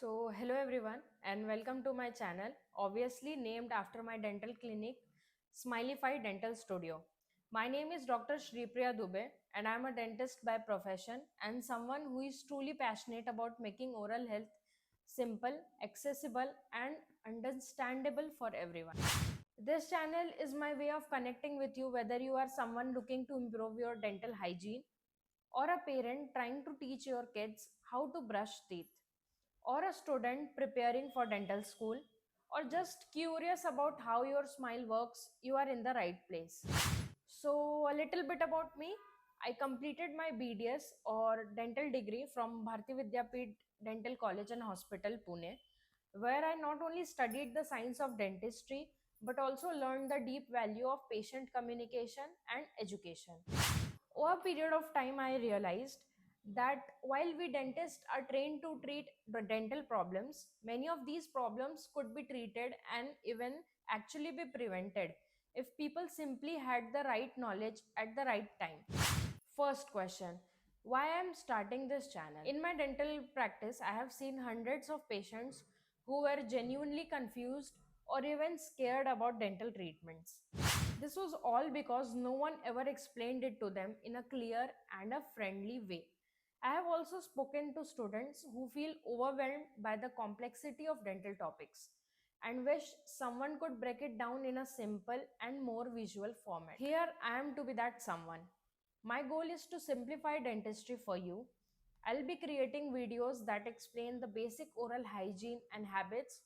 Hello everyone, and welcome to my channel, obviously named after my dental clinic, Smileyfy Dental Studio. My name is Dr. Shripriya Dubey, and I am a dentist by profession and someone who is truly passionate about making oral health simple, accessible, and understandable for everyone. This channel is my way of connecting with you, whether you are someone looking to improve your dental hygiene, or a parent trying to teach your kids how to brush teeth, or a student preparing for dental school, or just curious about how your smile works, you are in the right place. So, a little bit about me. I completed my BDS or dental degree from Bharati Vidyapeeth Dental College and Hospital, Pune, where I not only studied the science of dentistry but also learned the deep value of patient communication and education. Over a period of time, I realized that while we dentists are trained to treat the dental problems, many of these problems could be treated and even actually be prevented if people simply had the right knowledge at the right time. First question: why I'm starting this channel? In my dental practice, I have seen hundreds of patients who were genuinely confused or even scared about dental treatments. This was all because no one ever explained it to them in a clear and a friendly way. I have also spoken to students who feel overwhelmed by the complexity of dental topics and wish someone could break it down in a simple and more visual format. Here I am to be that someone. My goal is to simplify dentistry for you. I'll be creating videos that explain the basic oral hygiene and habits,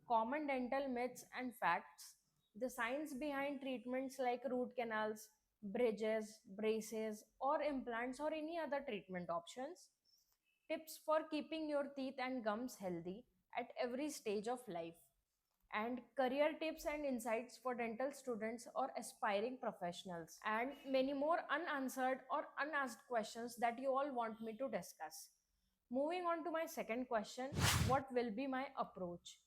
common dental myths and facts, the science behind treatments like root canals, bridges, braces, or implants, or any other treatment options, tips for keeping your teeth and gums healthy at every stage of life, and career tips and insights for dental students or aspiring professionals, and many more unanswered or unasked questions that you all want me to discuss. Moving on to my second question: what will be my approach?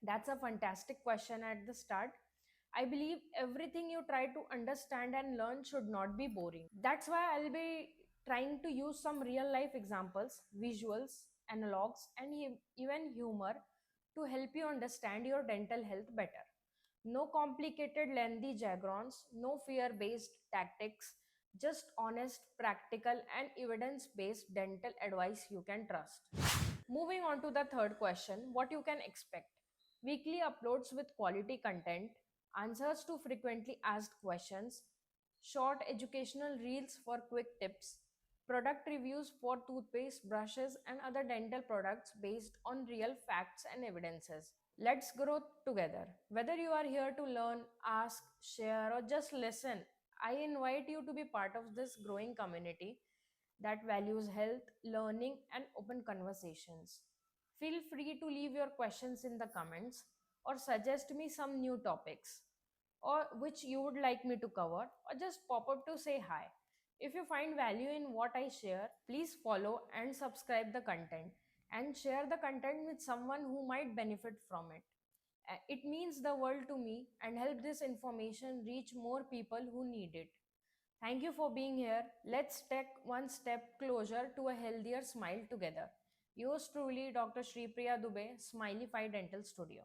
That's a fantastic question at the start. I believe everything you try to understand and learn should not be boring. That's why I'll be trying to use some real life examples, visuals, analogs, and even humor to help you understand your dental health better. No complicated, lengthy jargons, no fear based tactics, just honest, practical, and evidence based dental advice you can trust. Moving on to the third question: what you can expect? Weekly uploads with quality content, answers to frequently asked questions, short educational reels for quick tips, product reviews for toothpaste, brushes, and other dental products based on real facts and evidences. Let's grow together. Whether you are here to learn, ask, share, or just listen, I invite you to be part of this growing community that values health, learning, and open conversations. Feel free to leave your questions in the comments or suggest me some new topics or which you would like me to cover, or just pop up to say hi. If you find value in what I share, please follow and subscribe the content and share the content with someone who might benefit from it. It means the world to me and help this information reach more people who need it. Thank you for being here. Let's take one step closer to a healthier smile together. Yours truly, Dr. Shripriya Dubey, Smileyfy Dental Studio.